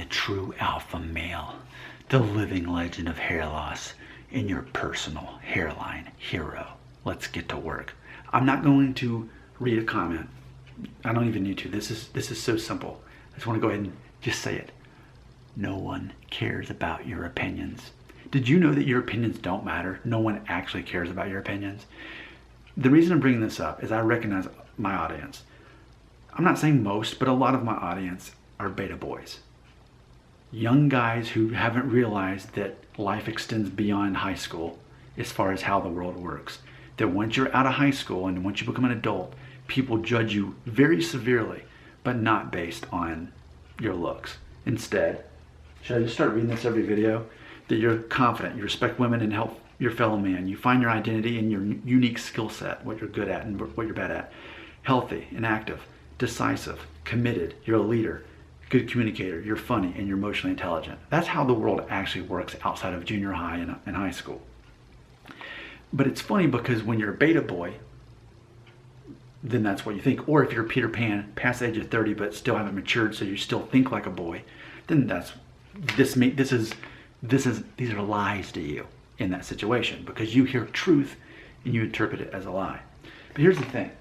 true alpha male, the living legend of hair loss, and your personal hairline hero. Let's get to work. I'm not going to read a comment. I don't even need to. This is so simple. I just want to go ahead and just say it. No one cares about your opinions. Did you know that your opinions don't matter? No one actually cares about your opinions. The reason I'm bringing this up is I recognize my audience. I'm not saying most, but a lot of my audience are beta boys. Young guys who haven't realized that life extends beyond high school as far as how the world works. That once you're out of high school and once you become an adult, people judge you very severely, but not based on your looks. Instead, should I just start reading this every video? That you're confident, you respect women and help your fellow man. You find your identity in your unique skill set, what you're good at and what you're bad at. Healthy and active, decisive, committed, you're a leader, good communicator, you're funny, and you're emotionally intelligent. That's how the world actually works outside of junior high and high school. But it's funny because when you're a beta boy, then that's what you think. Or if you're Peter Pan, past the age of 30 but still haven't matured, so you still think like a boy, then these are lies to you in that situation because you hear truth and you interpret it as a lie. But here's the thing.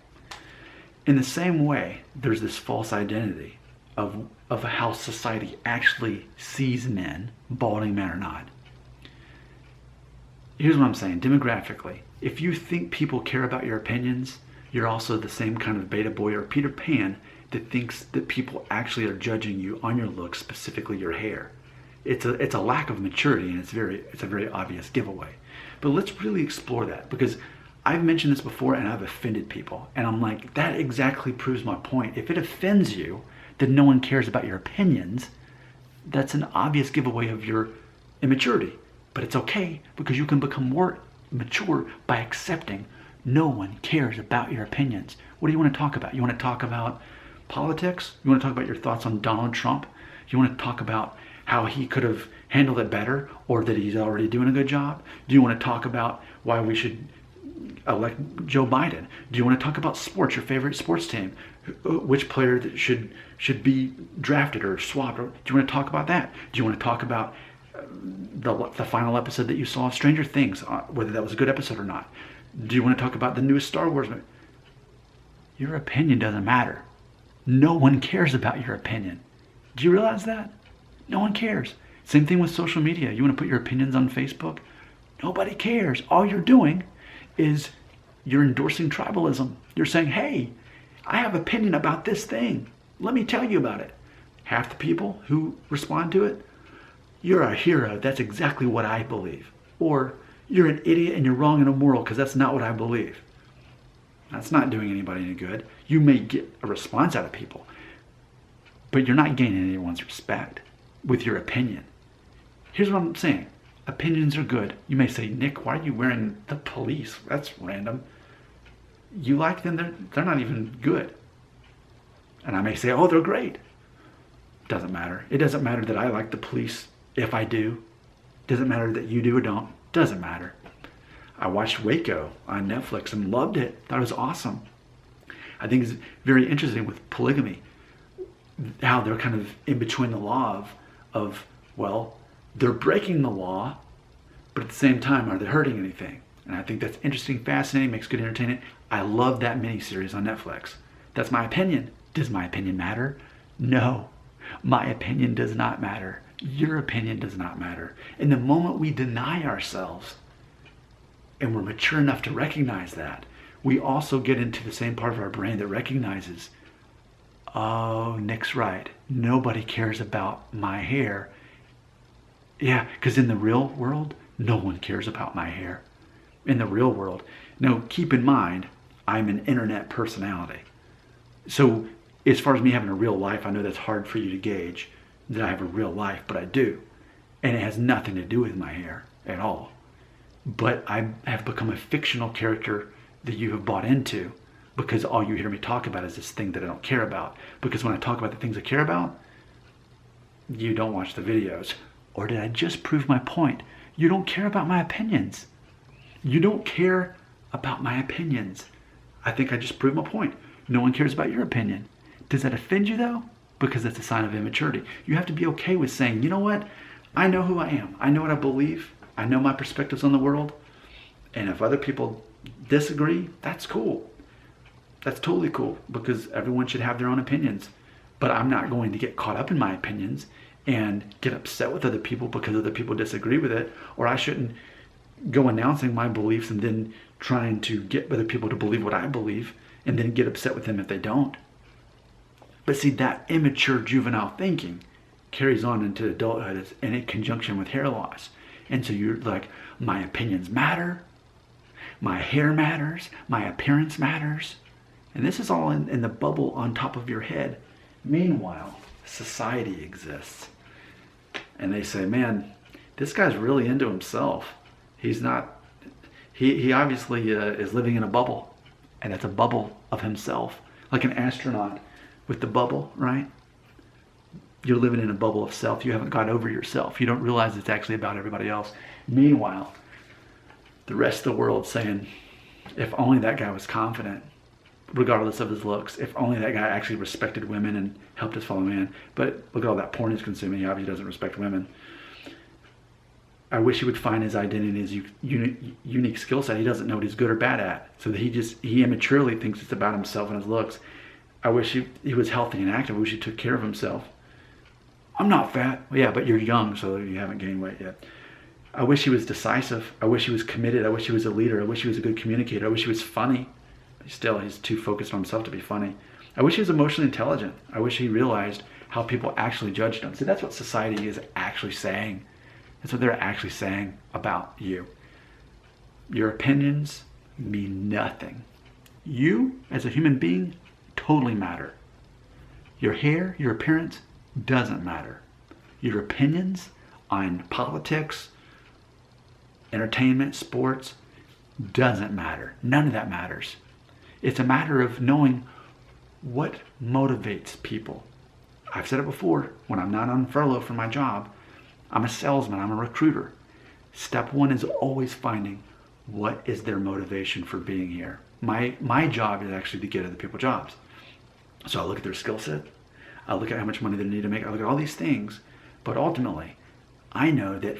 In the same way, there's this false identity of how society actually sees men, balding men or not. Here's what I'm saying, demographically. If you think people care about your opinions, you're also the same kind of beta boy or Peter Pan that thinks that people actually are judging you on your looks, specifically your hair. It's a lack of maturity, and it's a very obvious giveaway. But let's really explore that, because I've mentioned this before and I've offended people. And I'm like, that exactly proves my point. If it offends you that no one cares about your opinions, that's an obvious giveaway of your immaturity. But it's okay, because you can become more mature by accepting no one cares about your opinions. What do you want to talk about? You want to talk about politics? You want to talk about your thoughts on Donald Trump? You want to talk about how he could have handled it better, or that he's already doing a good job? Do you want to talk about why we should elect Joe Biden? Do you want to talk about sports, your favorite sports team? Which player that should be drafted or swapped? Do you want to talk about that? Do you want to talk about the final episode that you saw of Stranger Things, whether that was a good episode or not? Do you want to talk about the newest Star Wars movie? Your opinion doesn't matter. No one cares about your opinion. Do you realize that? No one cares. Same thing with social media. You want to put your opinions on Facebook? Nobody cares. All you're doing is you're endorsing tribalism. You're saying, hey, I have opinion about this thing. Let me tell you about it. Half the people who respond to it, you're a hero. That's exactly what I believe. Or you're an idiot and you're wrong and immoral because that's not what I believe. That's not doing anybody any good. You may get a response out of people, but you're not gaining anyone's respect with your opinion. Here's what I'm saying. Opinions are good. You may say, Nick, why are you wearing the police? That's random. You like them, they're not even good. And I may say, oh, they're great. Doesn't matter. It doesn't matter that I like the police if I do. Doesn't matter that you do or don't. Doesn't matter. I watched Waco on Netflix and loved it. Thought it was awesome. I think it's very interesting with polygamy, how they're kind of in between the law of well, they're breaking the law, but at the same time, are they hurting anything? And I think that's interesting, fascinating, makes good entertainment. I love that miniseries on Netflix. That's my opinion. Does my opinion matter? No, my opinion does not matter. Your opinion does not matter. And the moment we deny ourselves, and we're mature enough to recognize that, we also get into the same part of our brain that recognizes, oh, Nick's right. Nobody cares about my hair. Yeah, because in the real world, no one cares about my hair. In the real world. Now, keep in mind, I'm an internet personality. So as far as me having a real life, I know that's hard for you to gauge that I have a real life, but I do. And it has nothing to do with my hair at all. But I have become a fictional character that you have bought into, because all you hear me talk about is this thing that I don't care about. Because when I talk about the things I care about, you don't watch the videos. Or did I just prove my point? You don't care about my opinions. You don't care about my opinions. I think I just proved my point. No one cares about your opinion. Does that offend you though? because it's a sign of immaturity. You have to be okay with saying, you know what? I know who I am. I know what I believe. I know my perspectives on the world. And if other people disagree, that's cool. That's totally cool, because everyone should have their own opinions. But I'm not going to get caught up in my opinions and get upset with other people because other people disagree with it. Or I shouldn't go announcing my beliefs and then trying to get other people to believe what I believe and then get upset with them if they don't. But see, that immature juvenile thinking carries on into adulthood and in conjunction with hair loss. And so you're like, my opinions matter, my hair matters, my appearance matters. And this is all in the bubble on top of your head. Meanwhile, society exists. And they say, man, this guy's really into himself. He's not, he obviously is living in a bubble. And it's a bubble of himself. Like an astronaut with the bubble, right? You're living in a bubble of self. You haven't got over yourself. You don't realize it's actually about everybody else. Meanwhile, the rest of the world's saying, if only that guy was confident, regardless of his looks. If only that guy actually respected women and helped his fellow man. But look at all that porn he's consuming. He obviously doesn't respect women. I wish he would find his identity, his unique skill set. He doesn't know what he's good or bad at. So that he immaturely thinks it's about himself and his looks. I wish he was healthy and active. I wish he took care of himself. I'm not fat. Well, yeah, but you're young, so you haven't gained weight yet. I wish he was decisive. I wish he was committed. I wish he was a leader. I wish he was a good communicator. I wish he was funny. Still, he's too focused on himself to be funny. I wish he was emotionally intelligent. I wish he realized how people actually judged him. See, that's what society is actually saying. That's what they're actually saying about you. Your opinions mean nothing. You, as a human being, totally matter. Your hair, your appearance, doesn't matter. Your opinions on politics, entertainment, sports, doesn't matter. None of that matters. It's a matter of knowing what motivates people. I've said it before, when I'm not on furlough for my job, I'm a salesman, I'm a recruiter. Step one is always finding what is their motivation for being here. My job is actually to get other people jobs. So I look at their skill set, I look at how much money they need to make, I look at all these things, but ultimately, I know that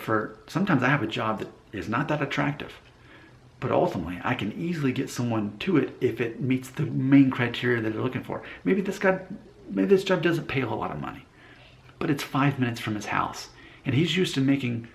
sometimes I have a job that is not that attractive, but ultimately I can easily get someone to it if it meets the main criteria that they're looking for. Maybe this job doesn't pay a whole lot of money, but it's 5 minutes from his house, and he's used to making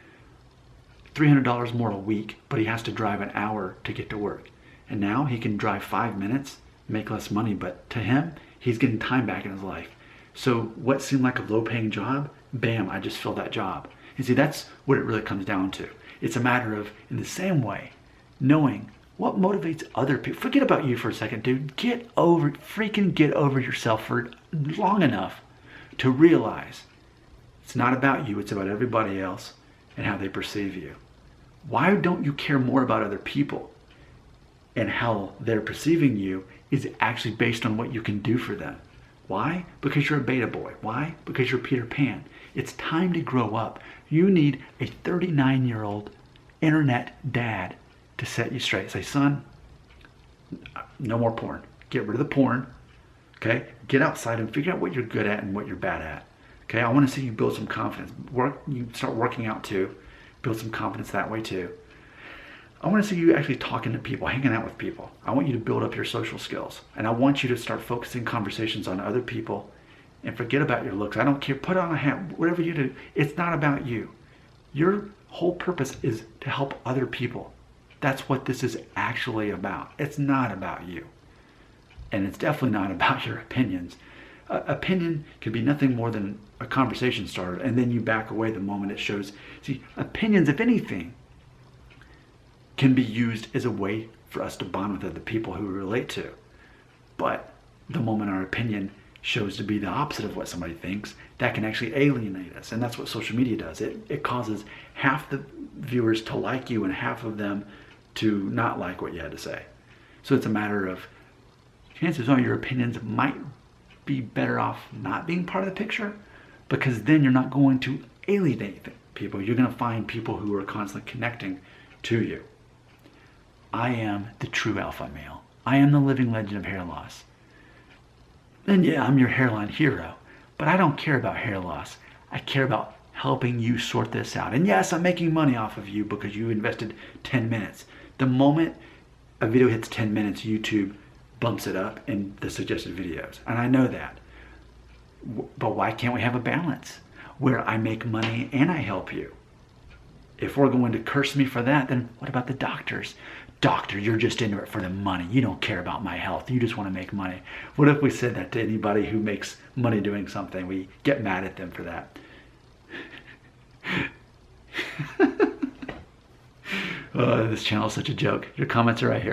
$300 more a week, but he has to drive an hour to get to work. And now he can drive 5 minutes, make less money, but to him, he's getting time back in his life. So what seemed like a low-paying job, bam, I just filled that job. And see, that's what it really comes down to. It's a matter of, in the same way, knowing what motivates other people. Forget about you for a second, dude. Freaking get over yourself for long enough to realize it's not about you, it's about everybody else and how they perceive you. Why don't you care more about other people and how they're perceiving you is actually based on what you can do for them? Why? Because you're a beta boy. Why? Because you're Peter Pan. It's time to grow up. You need a 39-year-old internet dad to set you straight. Say, son, no more porn. Get rid of the porn. Okay? Get outside and figure out what you're good at and what you're bad at. Okay? I want to see you build some confidence. You start working out too. Build some confidence that way too. I want to see you actually talking to people, hanging out with people. I want you to build up your social skills. And I want you to start focusing conversations on other people and forget about your looks. I don't care. Put on a hat, whatever you do. It's not about you. Your whole purpose is to help other people. That's what this is actually about. It's not about you. And it's definitely not about your opinions. Opinion can be nothing more than a conversation starter, and then you back away the moment it shows. See, opinions, if anything, can be used as a way for us to bond with other people who we relate to. But the moment our opinion shows to be the opposite of what somebody thinks, that can actually alienate us. And that's what social media does. It causes half the viewers to like you and half of them to not like what you had to say. So it's a matter of, chances are your opinions might be better off not being part of the picture, because then you're not going to alienate people. You're going to find people who are constantly connecting to you. I am the true alpha male. I am the living legend of hair loss. And yeah, I'm your hairline hero, But I don't care about hair loss. I care about helping you sort this out. And yes, I'm making money off of you because you invested 10 minutes. The moment a video hits 10 minutes, YouTube bumps it up in the suggested videos. And I know that. But why can't we have a balance where I make money and I help you? If we're going to curse me for that, then what about the doctors? Doctor, you're just into it for the money. You don't care about my health. You just want to make money. What if we said that to anybody who makes money doing something? We get mad at them for that. This channel is such a joke. Your comments are right here.